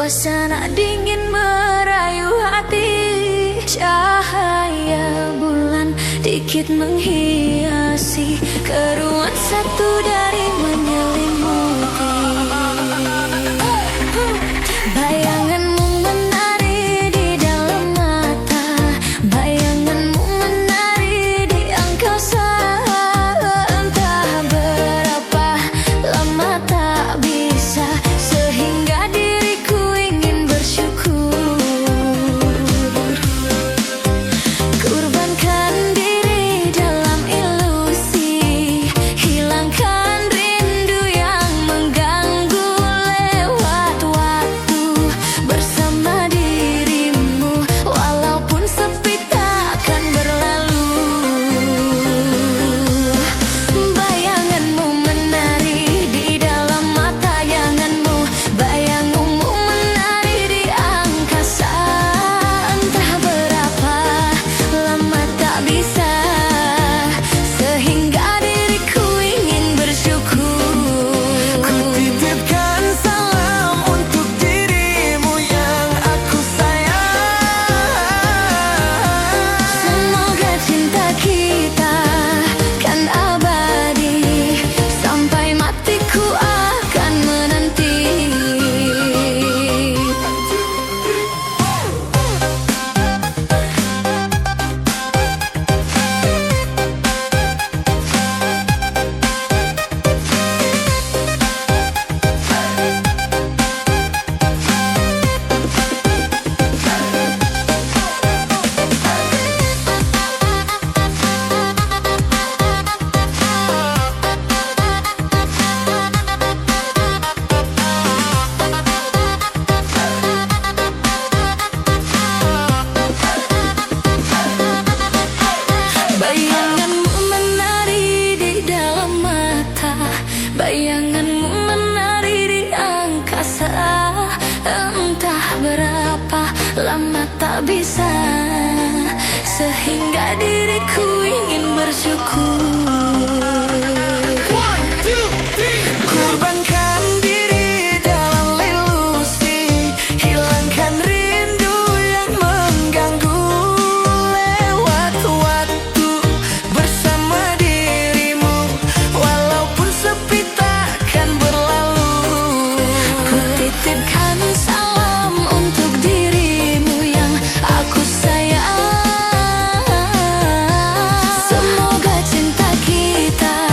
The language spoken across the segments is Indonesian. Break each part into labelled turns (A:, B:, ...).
A: Suasana dingin merayu hati, cahaya bulan dikit menghiasi keruan satu dari menyelimuti. Bayanganmu menari di dalam mata, bayanganmu menari di angkasa. Entah berapa lama tak bisa, sehingga diriku ingin bersyukur. Kurbankan diri dalam ilusi, hilangkan rindu yang mengganggu. Lewat waktu bersama dirimu, walaupun sepi takkan berlalu. Bayanganmu menari di dalam mata, bayanganmu menari di angkasa. Entah berapa lama tak bisa, sehingga diriku ingin bersyukur.
B: Ku titipkan salam untuk dirimu yang aku sayang.
A: Semoga cinta kita kan abadi, sampai matiku akan menanti. Bayanganmu menari di dalam mata, bayanganmu menari di angkasa. Entah berapa lama tak bisa, sehingga diriku ingin bersyukur.
B: Kurbankan diri dalam ilusi, hilangkan rindu yang mengganggu. Lewat waktu bersama dirimu, walaupun sepi takkan berlalu.
A: Ku titipkan salam untuk dirimu yang aku sayang. Semoga cinta kita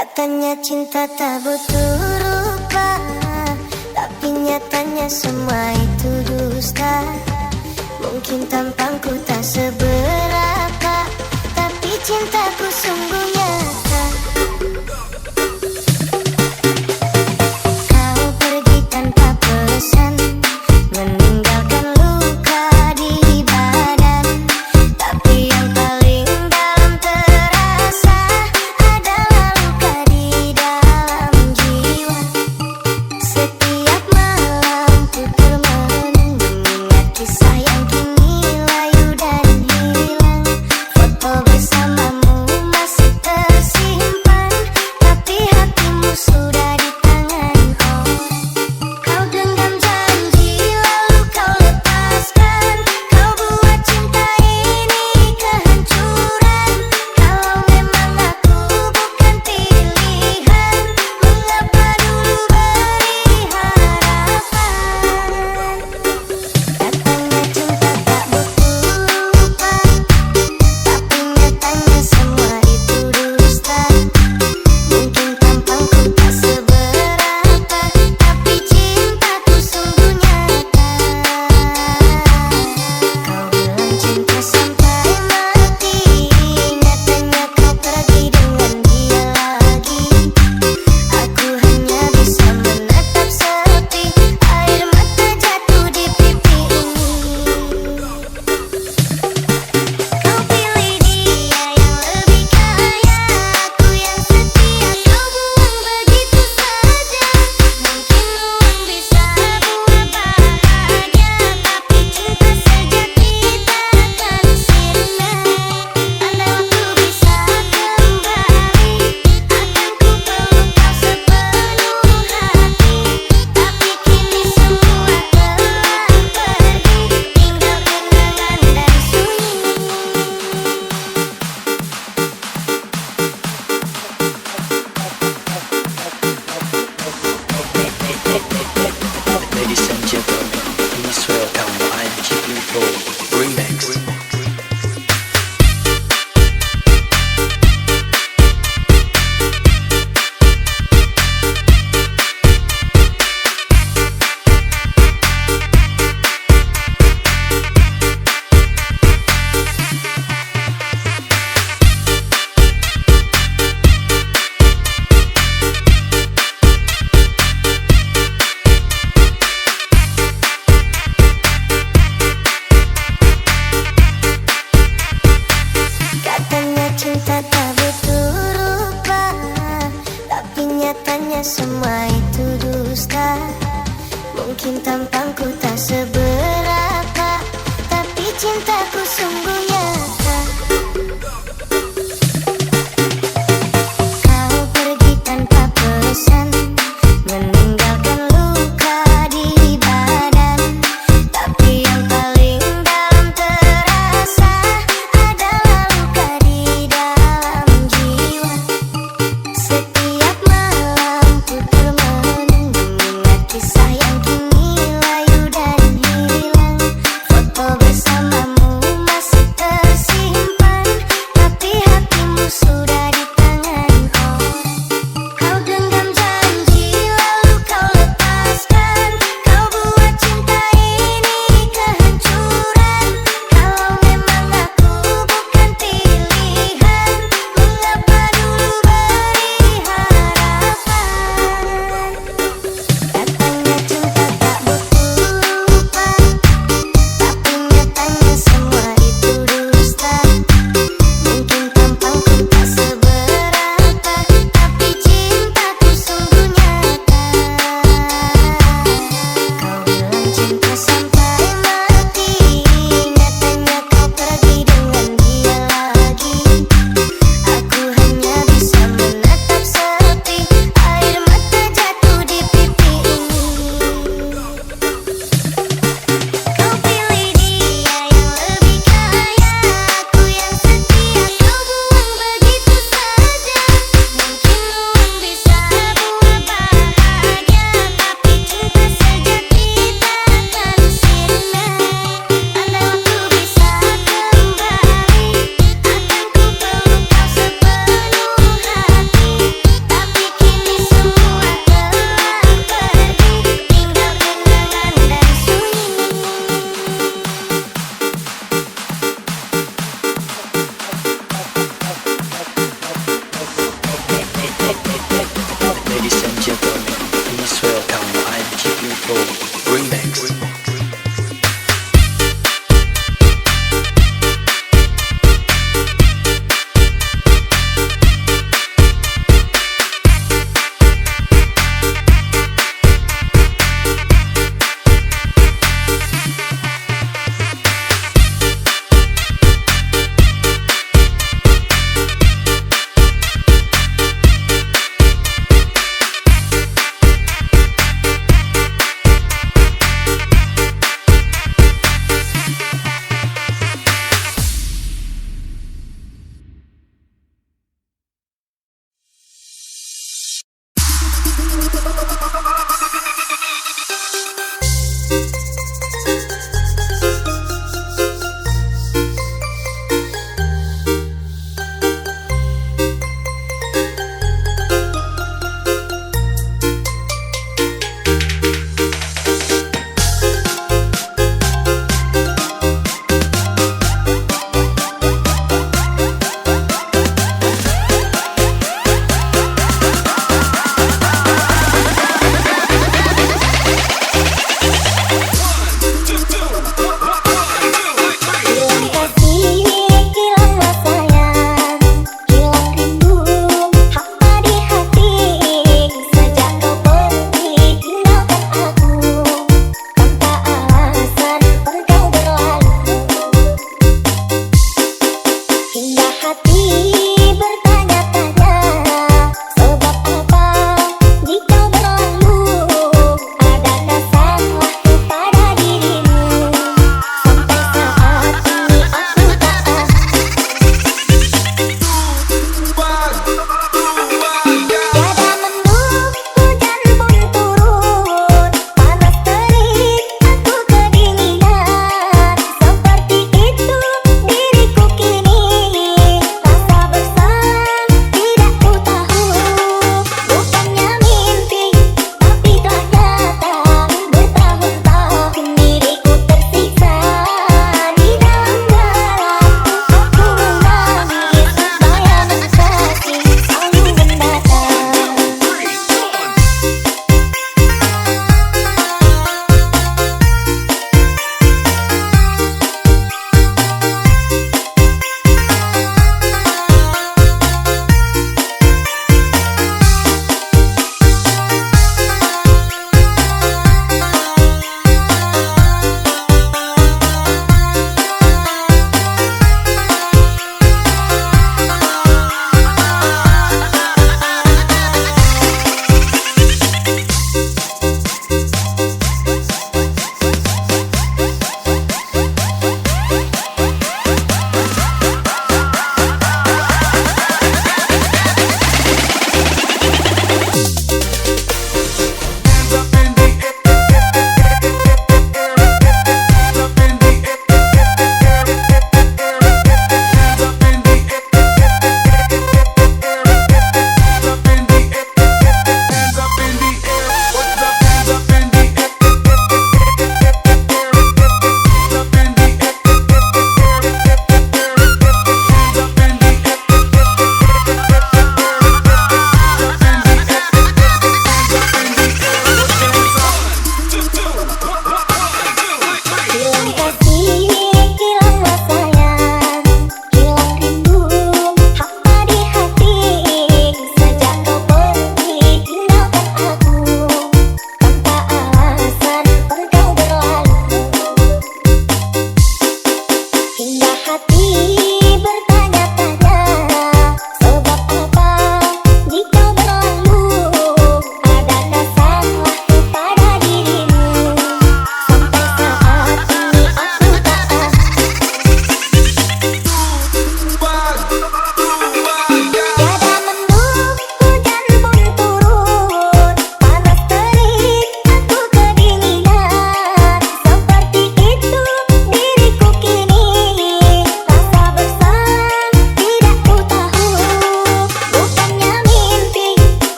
C: Katanya cinta tak butuh rupa, tapi nyatanya semua itu dusta. Mungkin tampangku tak seberapa, tapi cintaku sungguh nyata. Kau pergi tanpa pesan, meninggalkan luka di badan. Tapi yang paling dalam terasa adalah luka di dalam jiwa. Setiap malam ku termenung mengingat kisah yang kini layu dan hilang. Foto bersamamu masih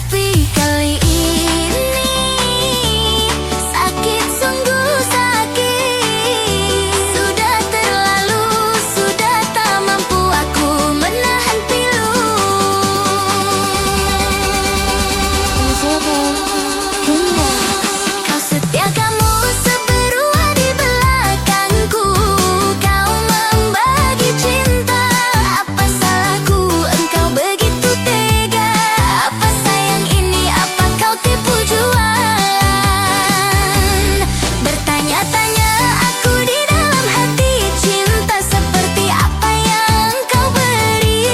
A: Tapi kali ini sakit, sungguh sakit. Sudah terlalu, sudah tak mampu aku menahan pilu. Kau setia, kamu seberua di belakangku. Kau membagi cinta. Apa salahku, engkau begitu tega? Apa sayang ini, apa kau tipu jualan? Bertanya-tanya aku di dalam hati, cinta seperti apa yang kau beri?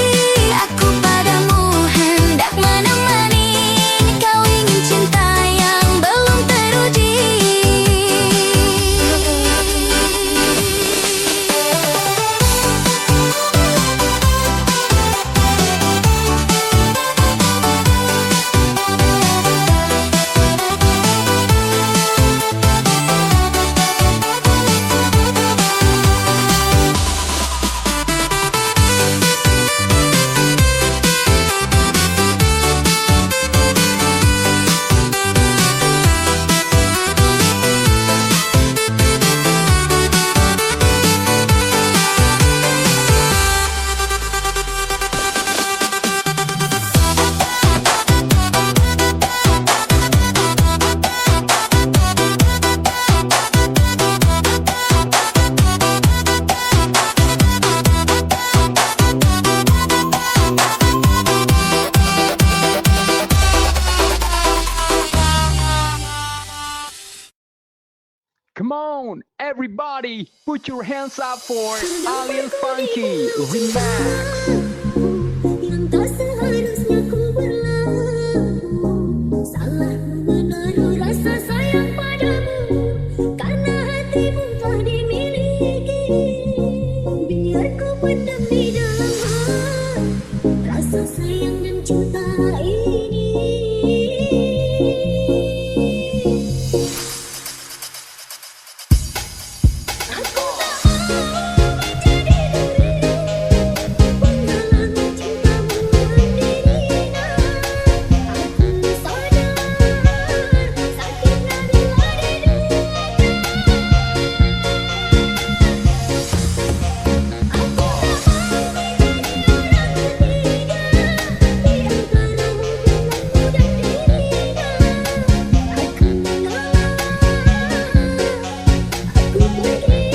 A: Aku padamu hendak menemani, kau ingin cinta yang belum teruji.
D: Come on, everybody, put your hands up for Alien Funky Remix.
C: Yang tak seharusnya ku berlaku, salah menaruh rasa sayang padamu, karena hatimu telah dimiliki. Biar ku pendam di dalam hati rasa sayang dan cinta ini. Aku tak mau menjadi duri, penghalang cintamu mendirina. Aku sadar sakitnya bila diduakan. Aku tak mau menjadi orang ketiga di antara hubunganku dan dirinya. Aku mengalah, aku pergi.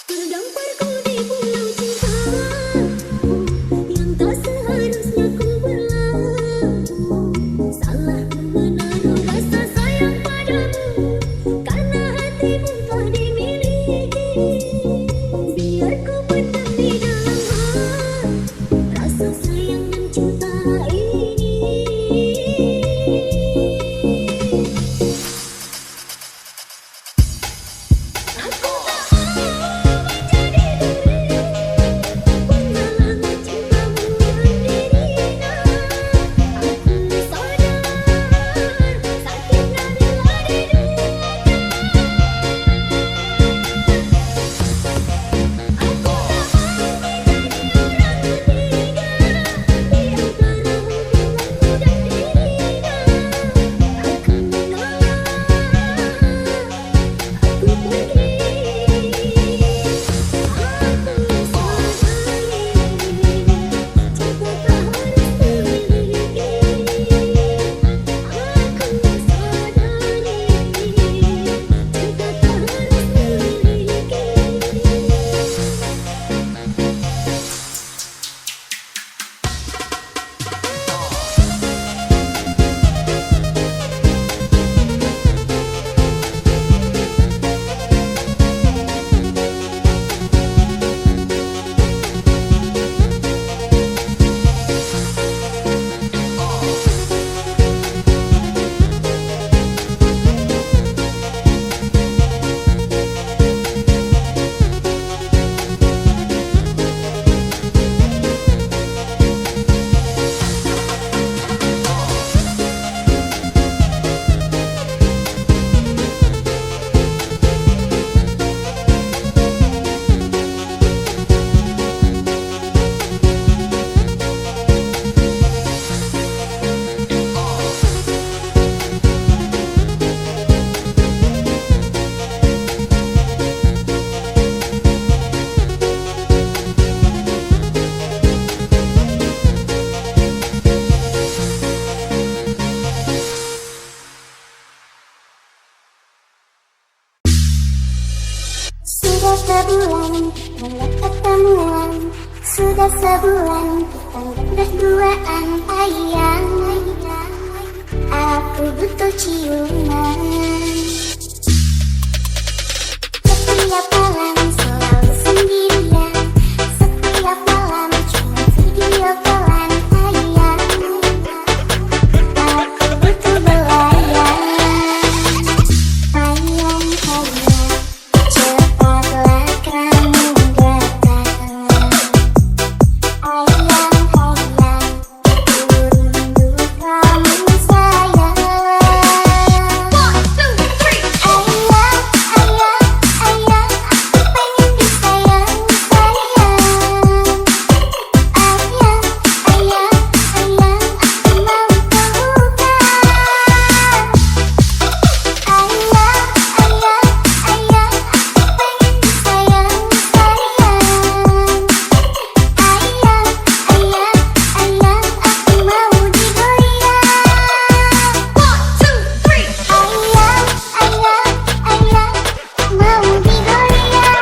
C: Terdamparku di pulau cinta, yang tak seharusnya ku berlaku, salah menaruh rasa sayang padamu, karena hatimu telah dimiliki. Biar ku pendam di dalam hati rasa sayang dan cinta ini. Aku tak mau menjadi duri, penghalang cintamu mendirina. Aku sadar sakitnya bila diduakan. Sudah sebulan mulai ketemuan, sudah sebulan kita berduaan sayang. Aku butuh ciuman. Setiap malam selalu sendirian, setiap malam cuma video callan sayang. Aku butuh belayan. Sayang, sayang, cepatlah kamu datang. Ayang, ayang, ku rindu kamu sayang. 1, 2, 3. Ayang, ayang, ayang, aku pengen disayang, sayang. Ayang, ayang, ayang, aku mau pelukan. Ayang, ayang, ayang, aku pengen disayang, sayang. Ayang, ayang, ayang, aku mau digoyang. 1, 2, 3. Ayang, ayang, ayang, mau digoyang.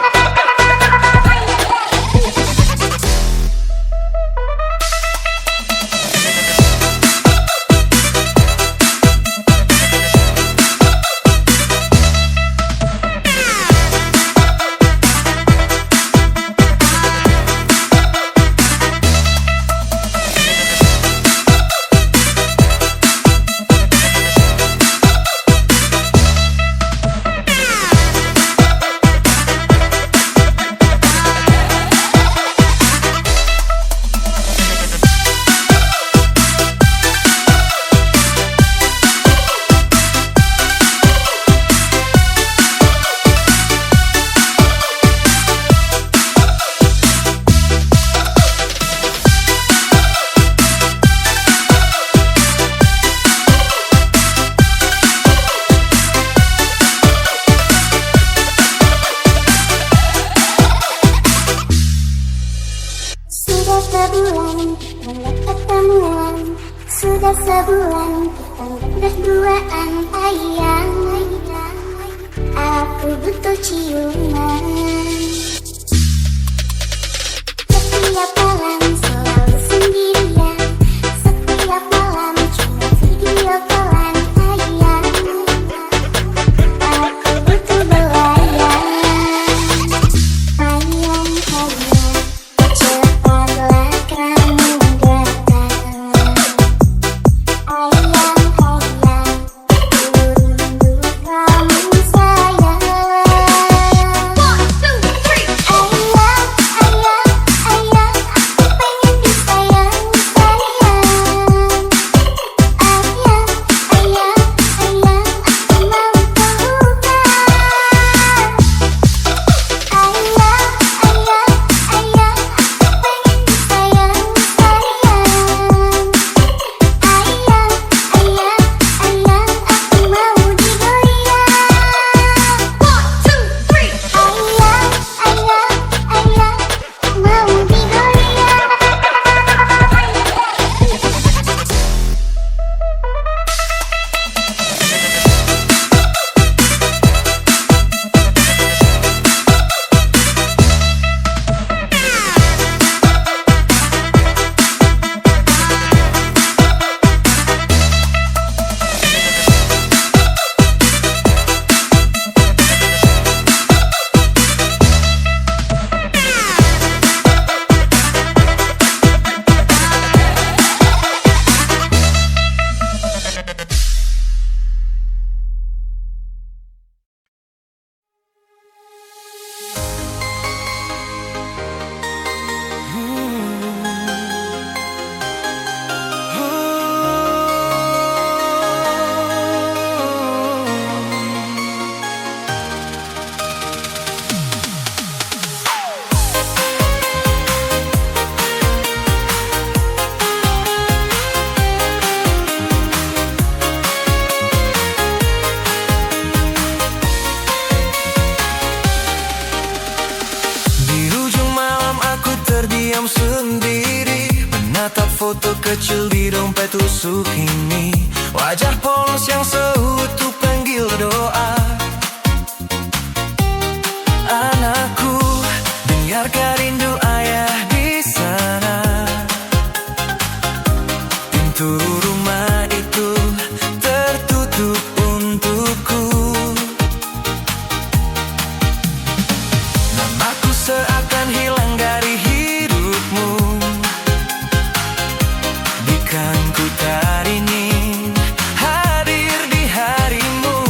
C: Sudah sebulan mulai ketemuan, sudah sebulan kita berduaan sayang. Aku butuh ciuman. Setiap malam selalu sendirian, setiap malam cuma video callan sayang. Aku butuh belayan. Sayang, sayang, cepatlah kamu datang. Ayang, ayang, ku rindu kamu sayang. 1, 2, 3. Ayang, ayang, ayang, aku pengen disayang, sayang. Ayang, ayang, ayang, aku mau pelukan. Ayang, ayang, ayang, aku pengen disayang, sayang. Ayang, ayang, ayang, aku mau digoyang. 1, 2, 3. Ayang, ayang, ayang, mau digoyang.
B: Di ujung malam aku terdiam sendiri, menatap foto kecil di dompet tusuk ini. Wajah polos yang seutuh panggil doa. Anakku Benarkah rindu ayah di sana? Pintu rumah itu tertutup untukku. Namaku seakan hilang dari hidupmu. Bukan ku tak ingin hadir di harimu,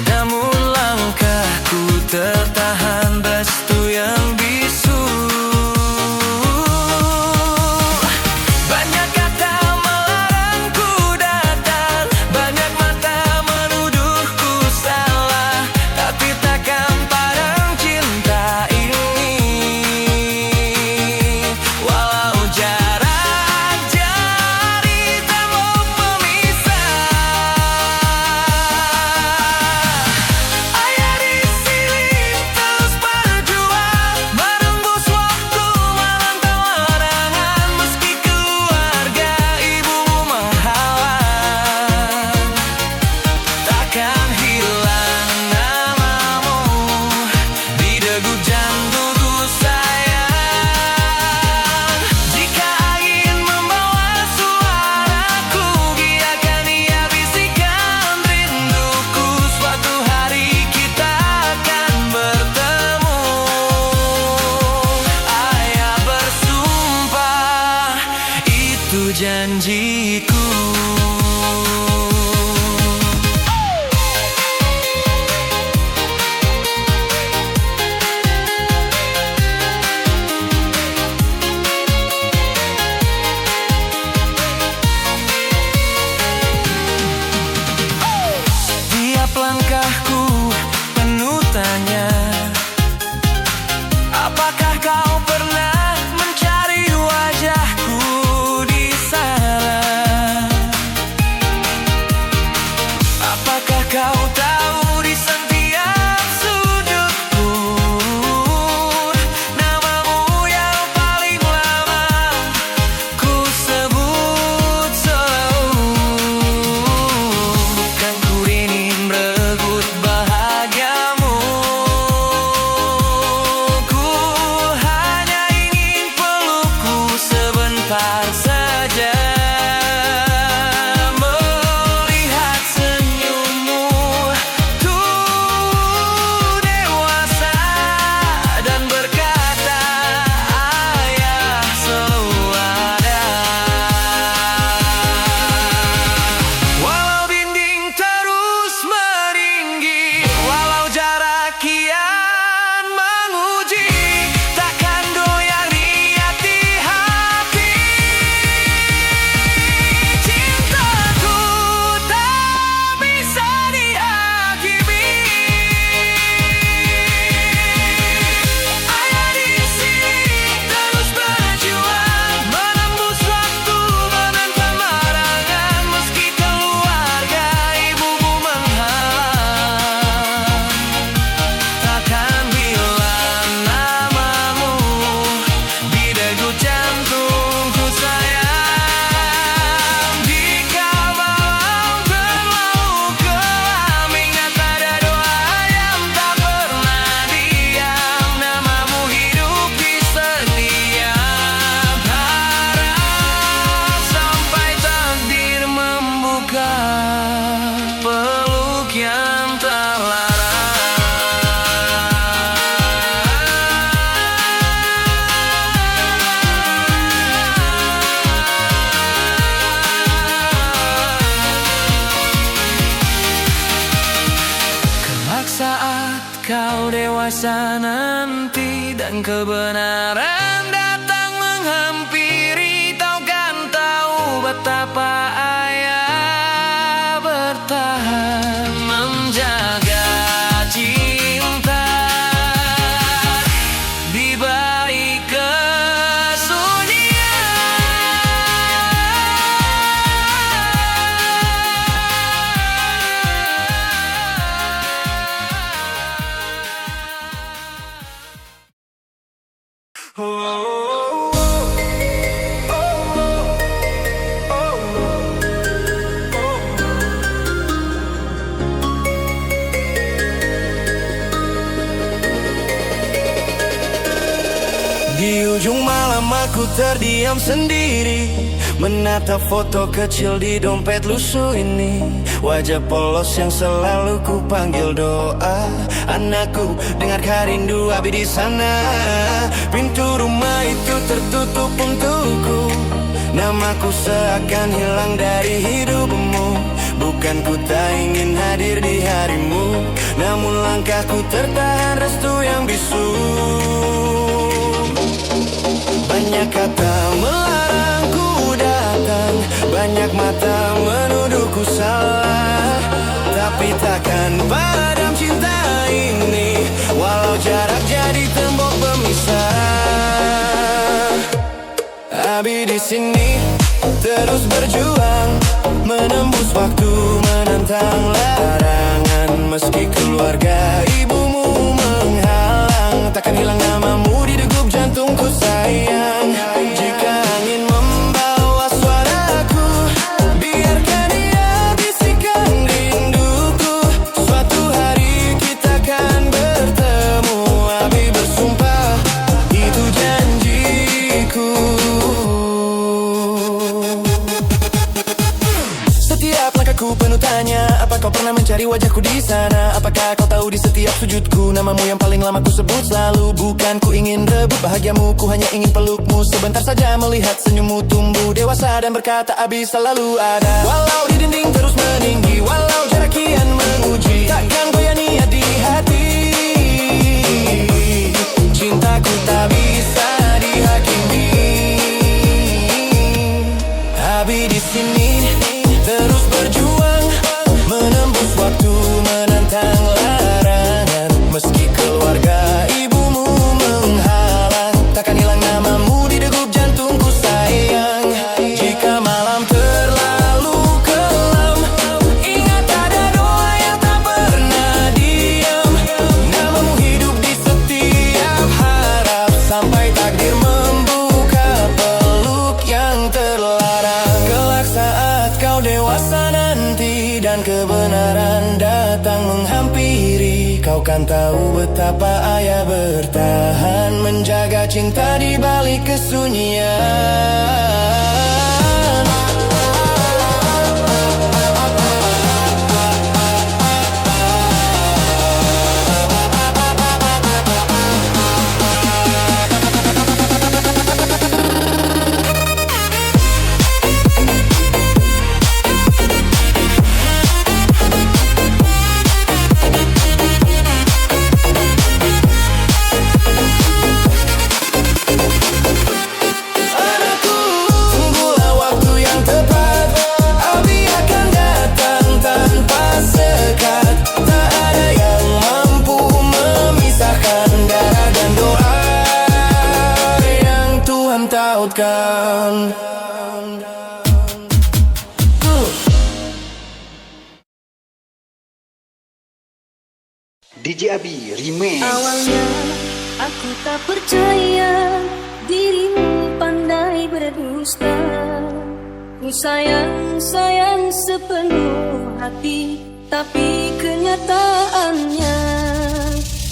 B: namun langkahku tertahan restu yang bisu. Banyak kata melarangku datang, banyak mata menuduhku salah, tapi takkan padam cinta ini. Walau jarak jari tembok pemisah, ayah di sini terus berjuang, menembus waktu menantang larangan, meski keluarga ibumu menghalang. Takkan hilang namamu di degup jantungku sayang. Jika angin membawa suaraku, biarkan ia bisikan rinduku. Suatu hari kita akan bertemu. Ayah bersumpah, itu janjiku. Setiap langkahku penuh tanya, apakah kau pernah mencari wajahku di sana? Apakah kau tahu di setiap sudutku namamu yang paling lama ku sebut selalu. Bukan ku ingin merebut bahagiamu, ku hanya ingin pelukku sebentar saja, melihat senyummu tuh dewasa dan berkata, ayah selalu ada. Walau dinding terus meninggi, walau jarak kian menguji, takkan goyang di hati. Cintaku tak bisa dihakimi. Ayah di sini terus berjuang, menembus waktu menantang larangan, meski keluarga ibumu menghalang. Takkan hilang namamu di degup jantungku sayang. Jika malam berlalu kelam, ingat ada doa yang tak pernah diam, namamu hidup di setiap harap, sampai takdir membuka peluk yang tak kelak saat kau dewasa nanti dan kebenaran datang menghampiri, kau kan tahu betapa ayah bertahan menjaga cinta di balik ujung malam aku terdiam sendiri, menatap foto kecil di dompet lusuh ini. Wajah polos yang selalu ku panggil doa. Anakku, dengarkan rindu Abi di sana. Pintu rumah itu tertutup untukku. Namaku seakan hilang dari hidupmu. Bukan ku tak ingin hadir di harimu, namun langkahku tertahan restu yang bisu. Banyak kata melarangku datang, banyak mata menuduhku salah. Tapi takkan padam cinta ini, walau jarak jadi tembok pemisah. Abi di sini terus berjuang, menembus waktu, menentang larangan. Meski keluarga ibumu menghalang, takkan hilang namamu di degup jantungku sayang. Jika angin membawa suaraku, biarkan dia bisikan rinduku. Suatu hari kita akan bertemu, Abi bersumpah, itu janjiku. Setiap langkahku penuh tanya, apa kau pernah mencari wajahku di sana? Apakah kau tahu di setiap sujudku namamu yang paling lama ku sebut selalu? Bukan ku ingin rebut bahagiamu, ku hanya ingin pelukmu. Sebentar saja melihat senyummu tumbuh dewasa dan berkata Abi selalu ada. Walau di dinding terus meninggi, walau jarak kian menguji, takkan goyah niat di hati. Cintaku tak bisa dihakimi. Abi di sini terus berjuang, menembus waktu, menantang larangan. Meski keluarga ibumu menghalang, takkan hilang namamu di degup jantungku sayang. Jika malam terlalu kelam, ingat ada doa yang tak pernah diam. Namamu hidup di setiap harap, sampai takdir membuka peluk yang terlarang. Kelak saat kau dewasa nanti dan kebenaran datang menghampiri, kau kan tahu betapa ayah bertahan menjaga cinta di balik kesunyian.
E: DJ Abi Remix.
F: Awalnya aku tak percaya dirimu pandai berdusta. Ku sayang sepenuh hati, tapi kenyataannya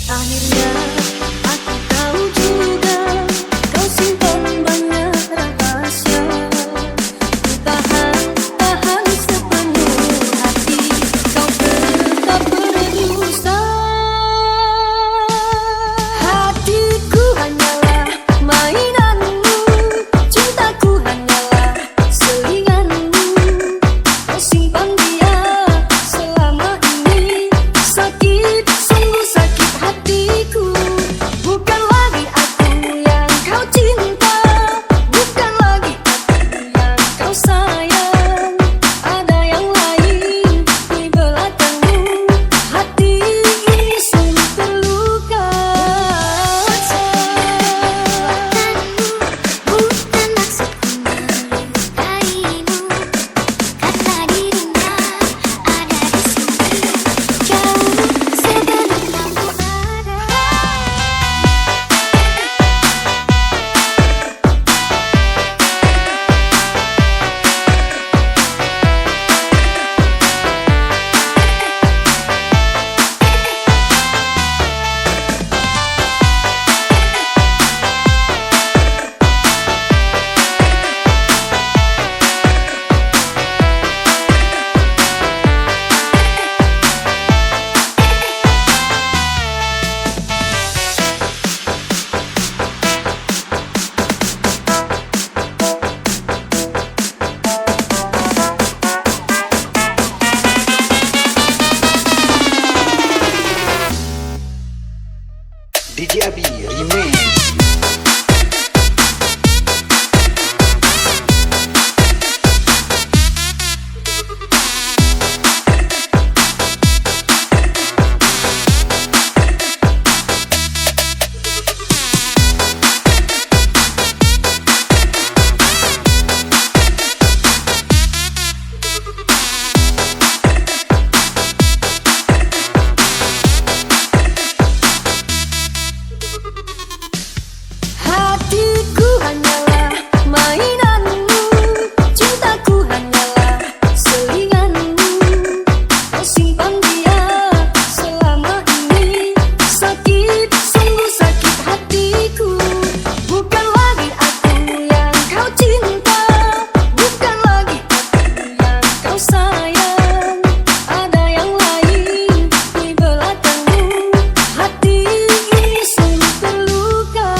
F: akhirnya aku tahu juga kau simpan banyak rahasia. Ku tahan sepenuh hati, kau tetap berdusta. Hatiku hanyalah mainanmu, cintaku hanyalah selinganmu. Kau simpan dia selama ini, sakit
E: DJ Abi Remix.
F: Hatiku hanyalah mainanmu, cintaku hanyalah selinganmu. Kau simpan dia selama ini, sakit, sungguh sakit hatiku. Bukan lagi aku yang kau cinta, bukan lagi aku yang kau sayang. Ada yang lain di belakangmu, hati ini sungguh terluka.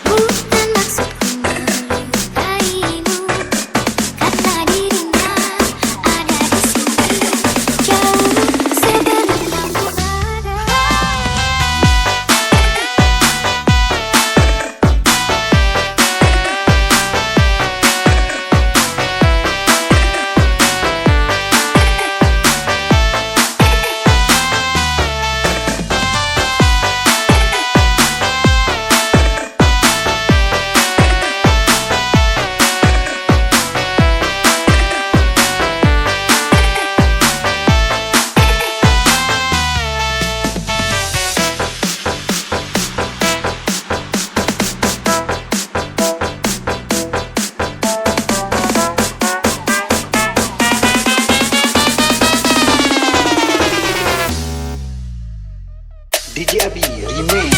A: Bukan maksudku melukaimu, karena dirinya ada di sini. Jauh sebelum kamu ada.
E: DJ Abi Remix.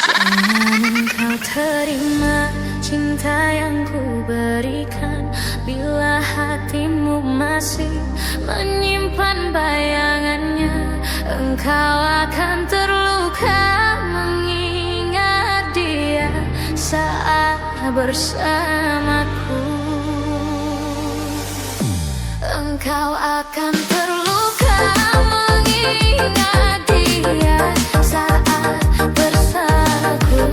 F: Jangan kau terima cinta yang ku berikan, bila hatimu masih menyimpan bayangannya. Engkau akan terluka mengingat dia saat bersamaku. Engkau akan terluka mengingat dia saat bersamaku.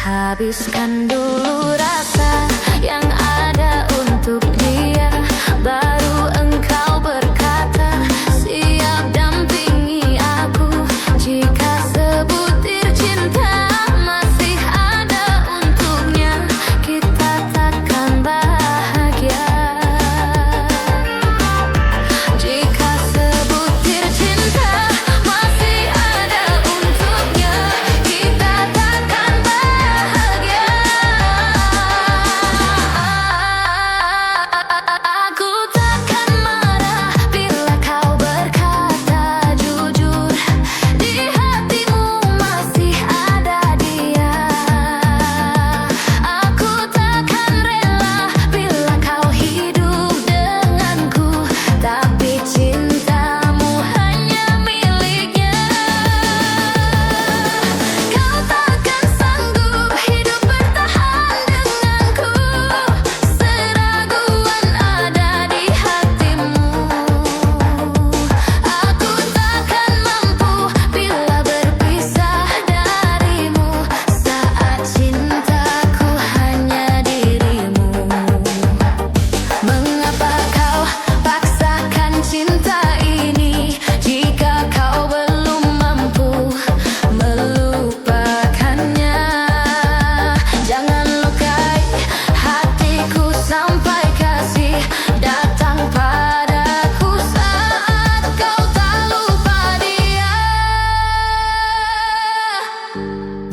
F: Habiskan dulu rasa yang ada untuk dia, baru engkau berkata siap dampingi aku. Jika sebutir cinta masih ada untuknya, kita takkan bahagia. Jika sebutir cinta masih ada untuknya, kita takkan bahagia.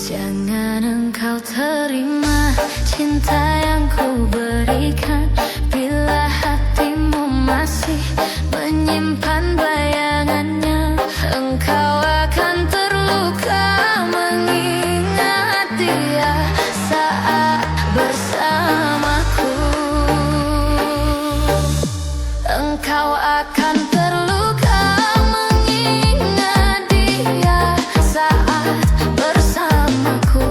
F: Jangan engkau terima cinta yang ku berikan, bila hatimu masih menyimpan bayangannya. Engkau akan terluka mengingat dia saat bersamaku. Engkau akan terluka mengingat dia saat bersamaku.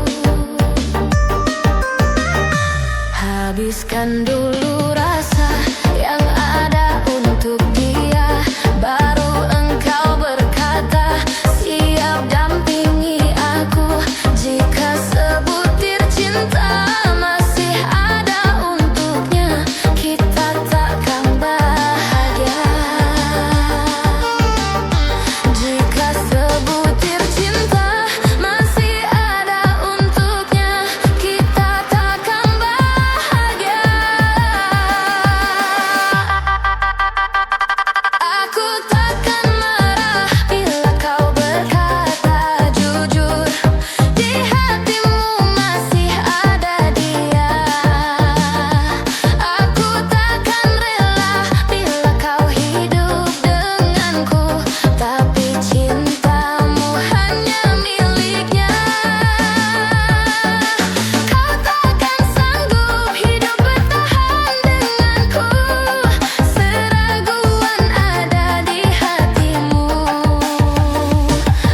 F: Habiskan dulu rasa yang ada untuk dia, baru engkau berkata siap dampingi aku. Jika sebutir cinta masih ada untuknya, kita takkan bahagia. Jika sebutir cinta masih ada untuknya, kita takkan bahagia. Aku takkan marah bila kau berkata jujur, di hatimu masih ada dia. Aku takkan rela bila kau hidup denganku, tapi cintamu hanya miliknya. Kau takkan sanggup hidup bertahan denganku, seraguan ada di hatimu.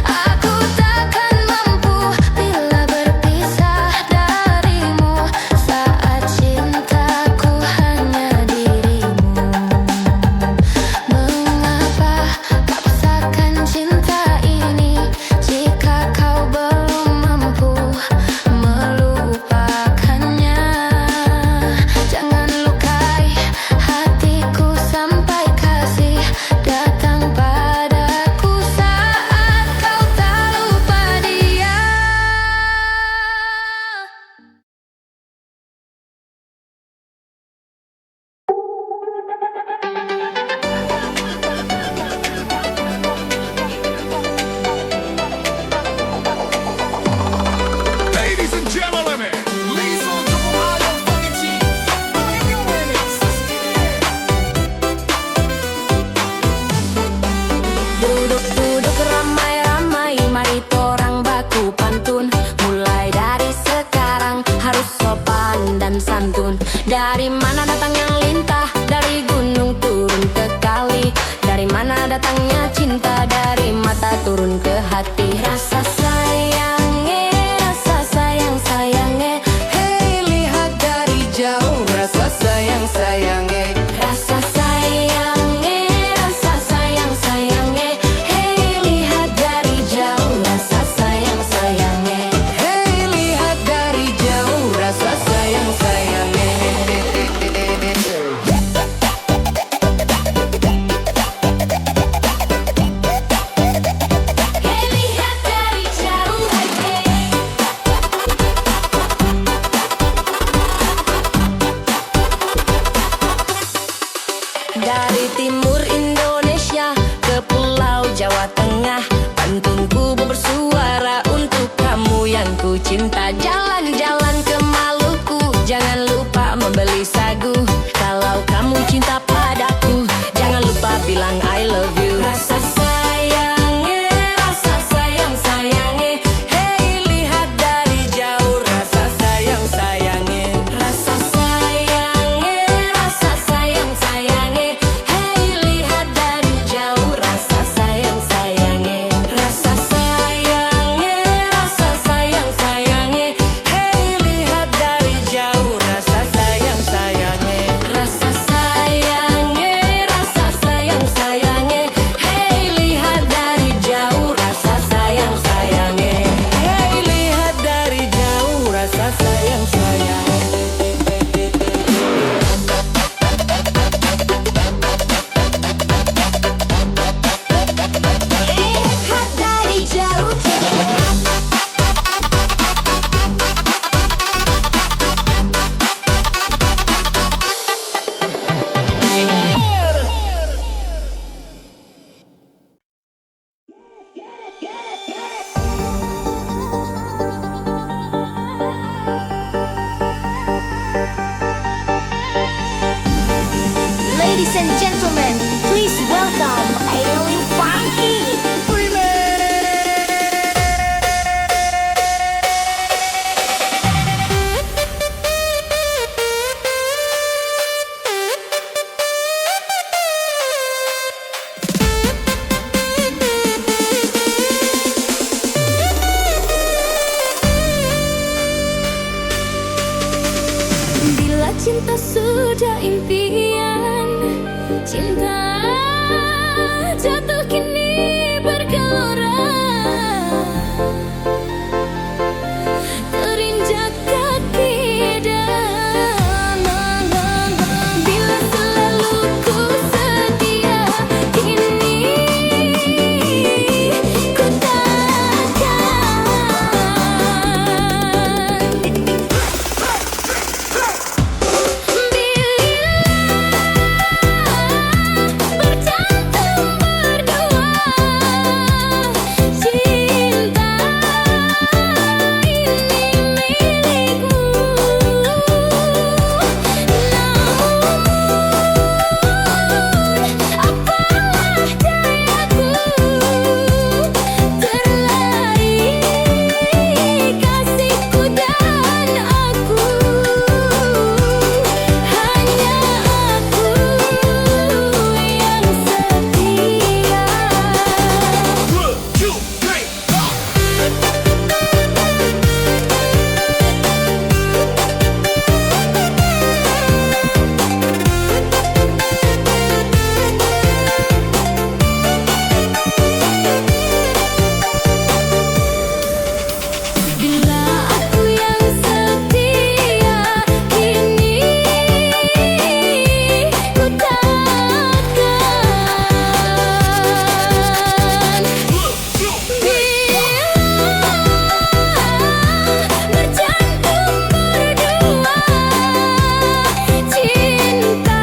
F: Aku takkan mampu bila berpisah darimu, saat cintaku hanya dirimu. Mengapa paksakan cinta ini jika kau belum mampu melupakannya? Jangan lukai hatiku sampai kasih datang padaku saat kau tak lupa dia.
G: Ladies and gentlemen, please welcome Alian Funky.
F: Duduk-duduk ramai-ramai, mari torang baku pantun. Mulai dari sekarang harus sopan dan santun. Dari mana datangnya lintah, dari gunung turun ke kali. Dari mana datangnya cinta, dari mata turun ke hati. Rasa sayangnya, rasa sayang-sayangnya, hei lihat dari jauh. Rasa sayang-sayangnya, rasa sayangnya, rasa sayang-sayangnya, hei lihat dari jauh. Rasa sayang-sayangnya, hei lihat dari jauh. Rasa sayang-sayangnya. Hei lihat dari jauh, dari timur Indonesia ke pulau Jawa Tengah, pantunku bersuara untuk kamu yang ku cinta. Jalan-jalan ke Maluku, jangan lupa membeli sagu. Kalau kamu cinta padaku, jangan lupa bilang I love you. Rasa sayangnya, rasa sayang-sayangnya, hei lihat dari jauh. Rasa sayang-sayangnya, rasa sayangnya, rasa sayang-sayangnya, hei lihat dari jauh. Rasa sayang-sayangnya, rasa sayangnya, rasa sayang-sayangnya, hei
A: cinta sudah impian, cinta jatuh kini bergelora, terinjak kaki dan bila selalu ku setia, kini ku takkan bercantum berdua, cinta ini milikmu. Namun apalah dayaku, terlari kasihku dan aku, hanya aku yang setia.
G: One, two, three, go!
A: Bila aku yang setia, kini ku takkan. Bila bercantum berdua, cinta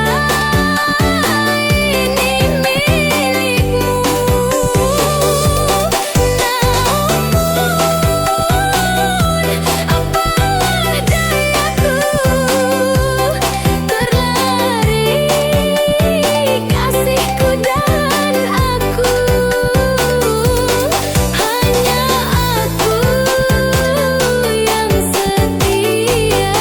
A: ini milikmu. Apalah dayaku, terlari kasihku dan aku, hanya aku yang setia.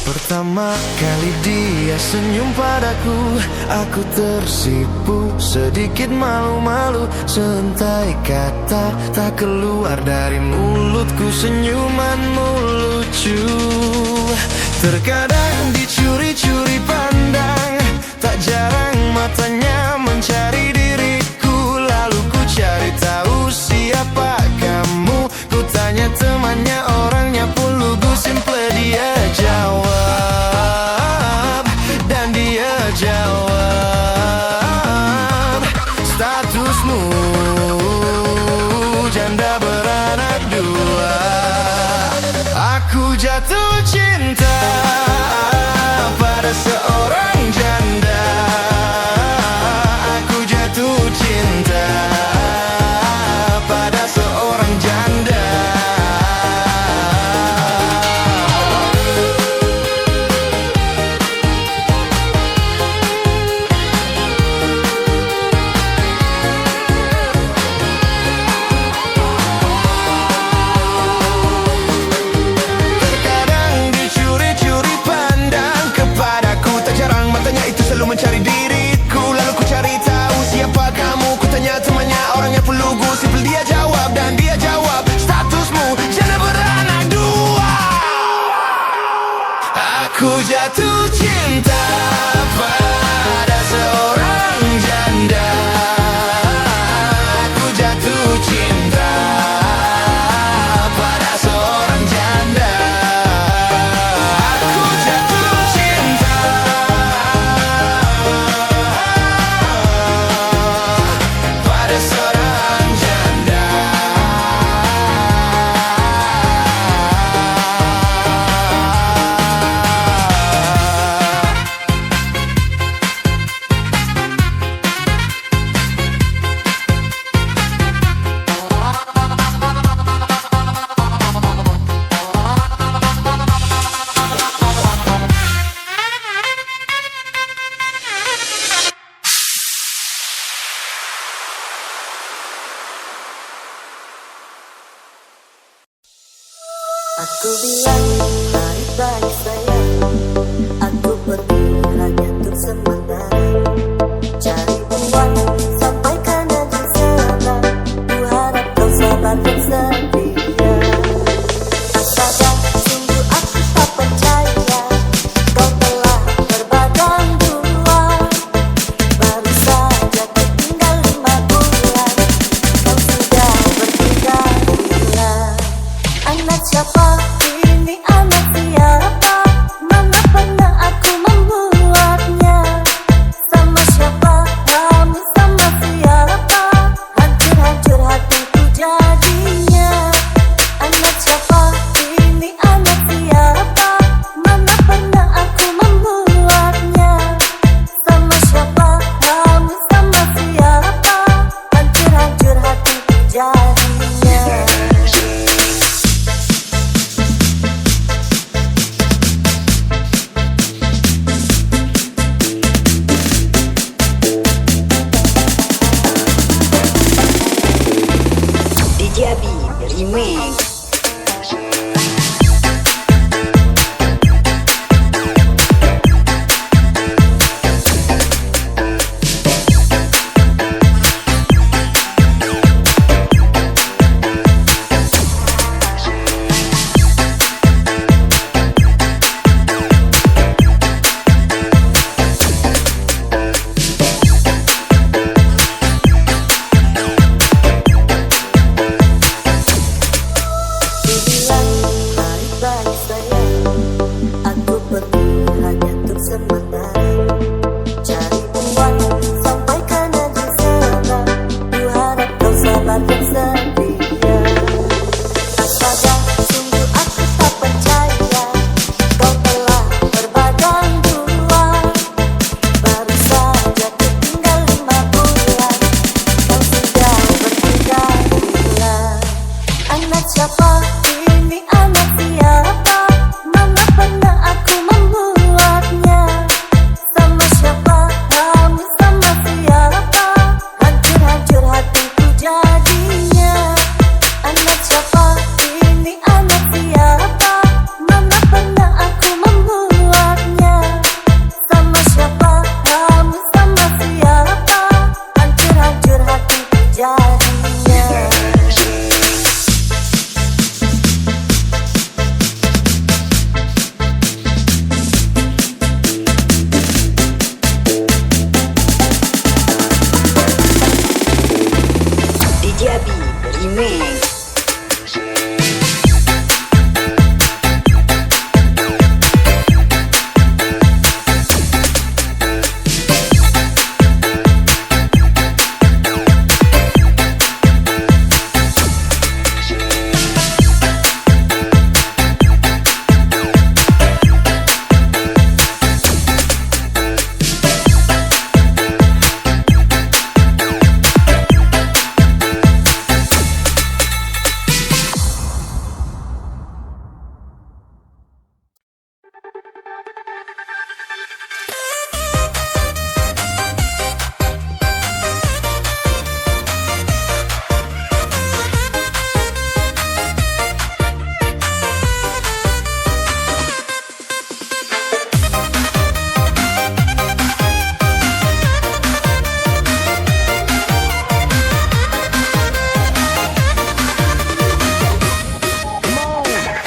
B: Pertama kali dia senyum padaku, aku tersipu, sedikit malu-malu. Sentai kata tak keluar dari mulutku, senyumanmu lucu. Terkadang dicuri-curi pandang, tak jarang matanya mencari diriku. Lalu ku cari tahu siapa kamu, ku tanya temannya, orangnya pun lugu. Simple dia jawab, dan dia jawab, statusmu janda beranak dua. Aku jatuh cinta pada seorang janda, aku jatuh
H: Aku bilang baik-baik sayang, aku pergi hanya untuk sementara, cari uang sampai kanan di sana. Ku harap kau sabar dan setia. Astaga, sungguh aku tak percaya kau telah terbadang dua. Baru saja tinggal 5 bulan, kau sudah bertingkah gila. Anak siapa ini, anak siapa? Mana pernah aku membuatnya? Sama siapa kamu, sama siapa? Hancur-hancur hatiku jadinya. Anak siapa ini, anak siapa? Mana pernah aku membuatnya? Sama siapa kamu, sama siapa? Hancur-hancur hatiku jadinya.
E: DJ Abi Remix.
H: Bilang baik-baik sayang, aku pergi hanya untuk sementara, cari uang sampai kanan di sana. Ku harap kau sabar dan setia. Astaga, sungguh aku tak percaya kau telah terbadang dua. Baru saja tinggal 5 bulan, kau sudah bertingkah gila. Anak siapa ini, anak siapa? Mana pernah aku membuatnya? Sama siapa kamu, sama siapa? Hancur-hancur hatiku jadinya. Anak siapa ini, anak siapa? Mana pernah aku membuatnya? Sama siapa kamu, sama siapa? Hancur-hancur hatiku jadinya.
E: DJ Abi Remix.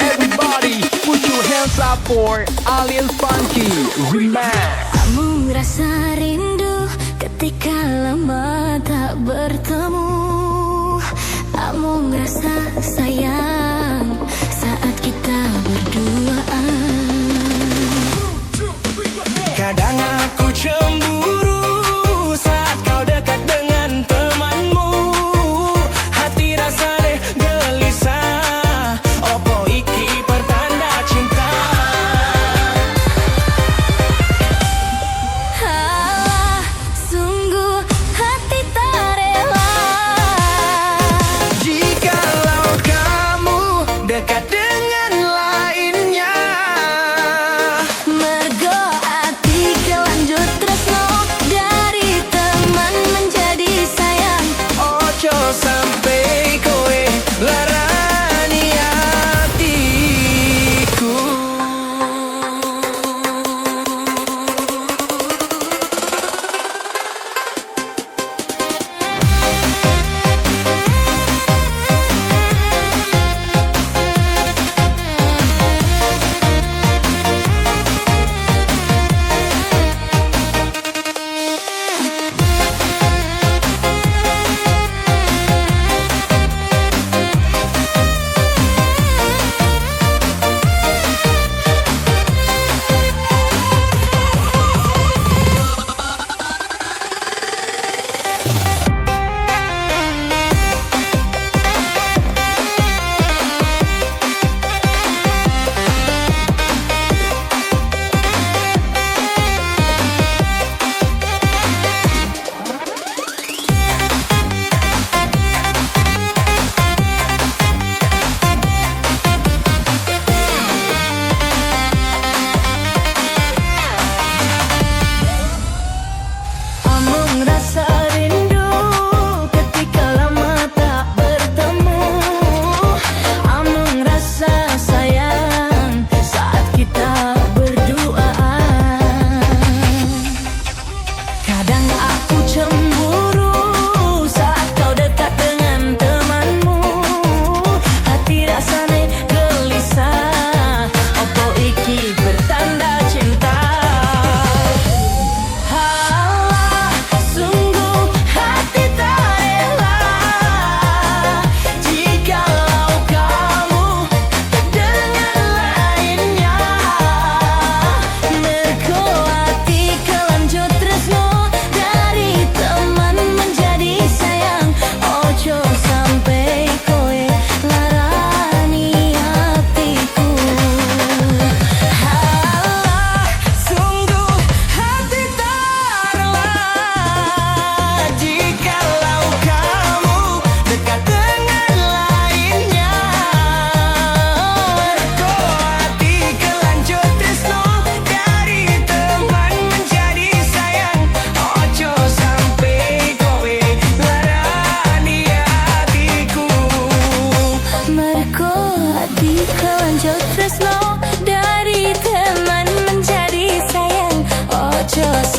D: Everybody, put your hands up for Alien Funky Remix.
A: Kamu ngerasa rindu ketika lama tak bertemu. Kamu ngerasa sayang saat kita berduaan.
B: Kadang aku cemburu saat kau dekat dengan temanmu. Hati rasanya gelisah, opo iki pertanda cinta.
A: Halah, sungguh hati tak rela
B: Jikalau kamu dekat dengan lainnya.
A: mergo ati kelanjut tresno dari teman menjadi sayang.
B: Ojo sampai kowe larani hati.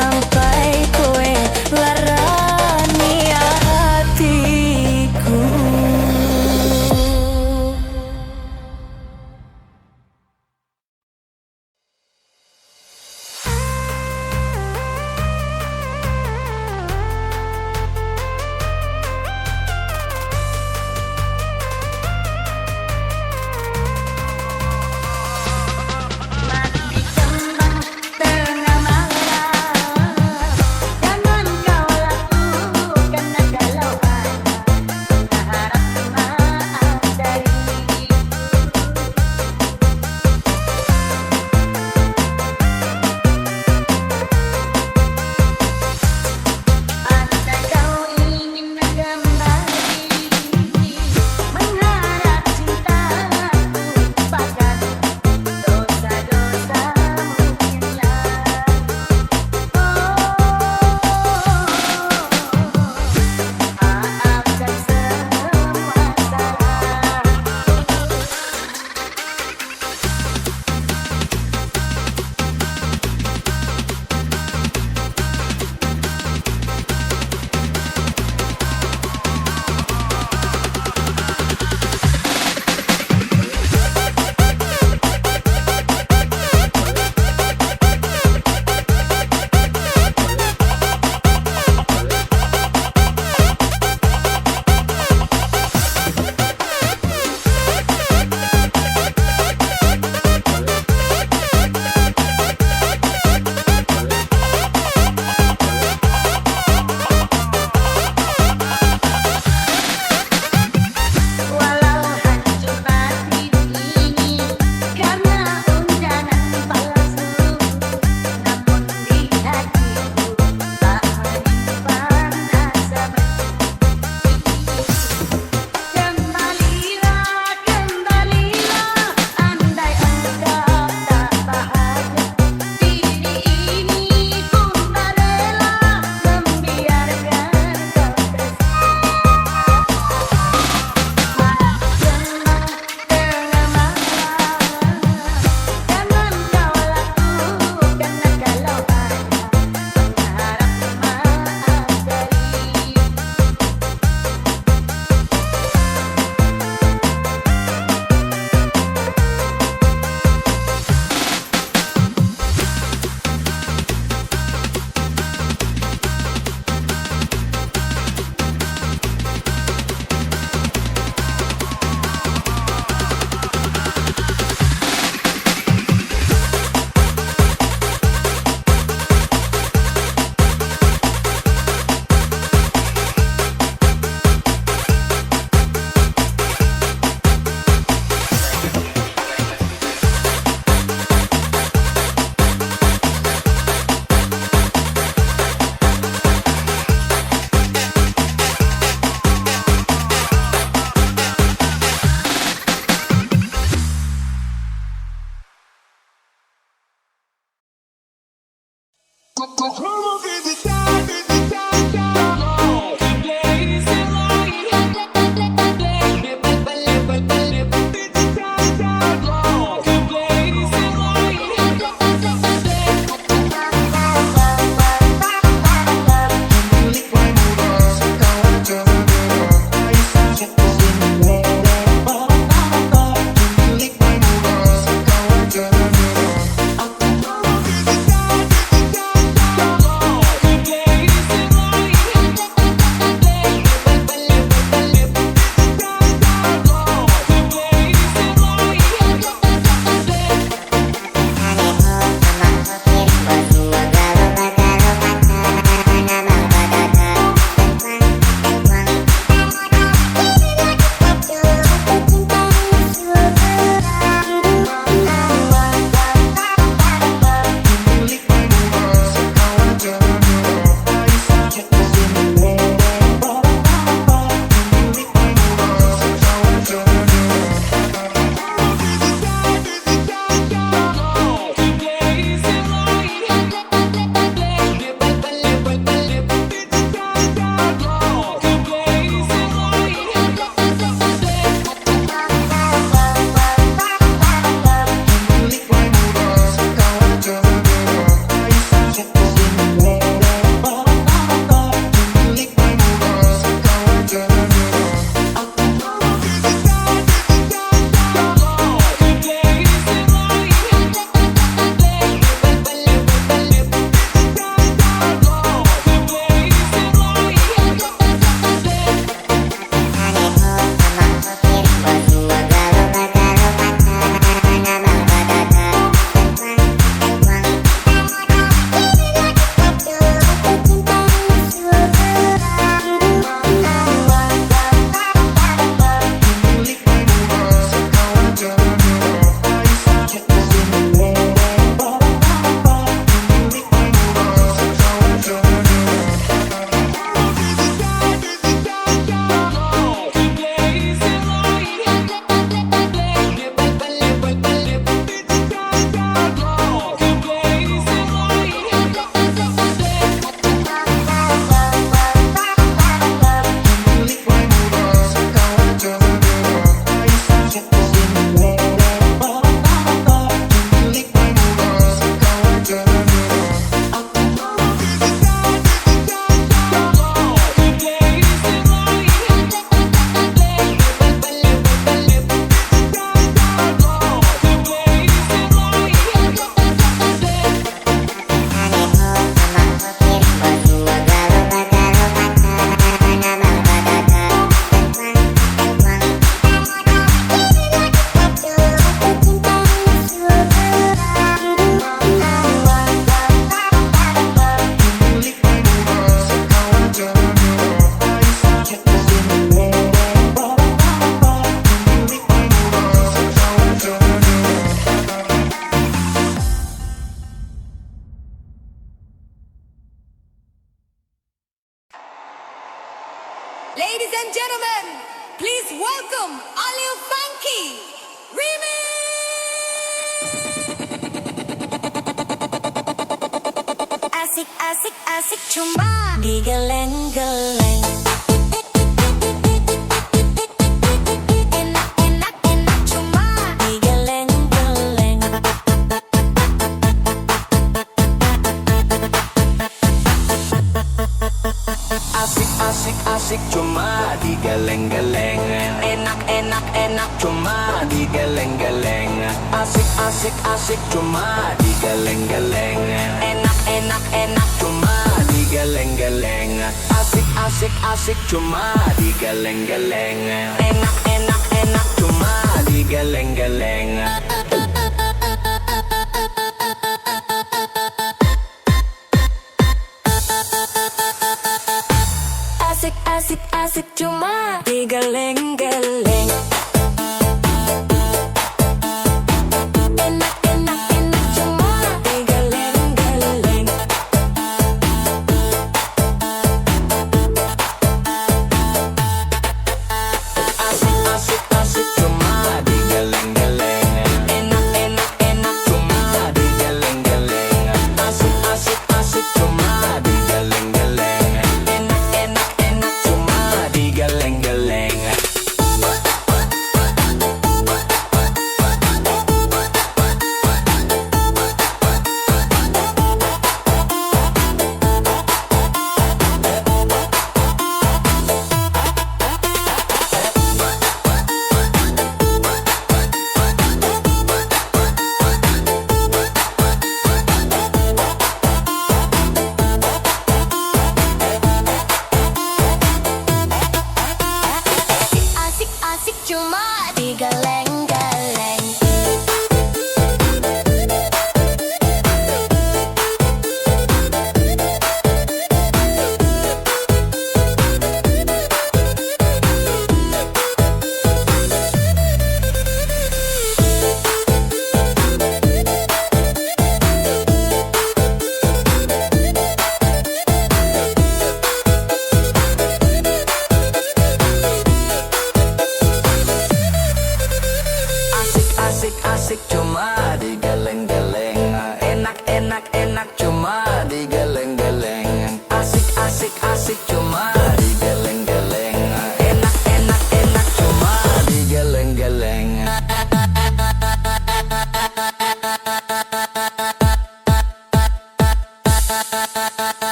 A: sampai kowe larani hatiku.
C: Mati kembang tengah malam.
F: welcome Alil Funky Remix.
A: Asik asik asik cuma digeleng-geleng. Enak enak enak cuma digeleng-geleng.
B: Asik asik asik cuma digeleng-geleng.
F: Enak enak enak
B: Cuma digeleng-geleng. Asik asik asik cuma digeleng-geleng.
F: enak enak enak
B: Cuma digeleng-geleng. Asik asik asik cuma digeleng-geleng.
F: enak enak enak
B: Cuma digeleng-geleng.
A: Asik asik asik cuma digeleng-geleng. Enak enak enak cuma digeleng-geleng.
B: Asik asik asik cuma digeleng-geleng.
F: enak enak enak
B: Cuma digeleng-geleng. Asik asik asik cuma digeleng-geleng.
F: enak enak enak
B: Cuma digeleng-geleng.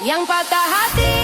F: Yang patah hati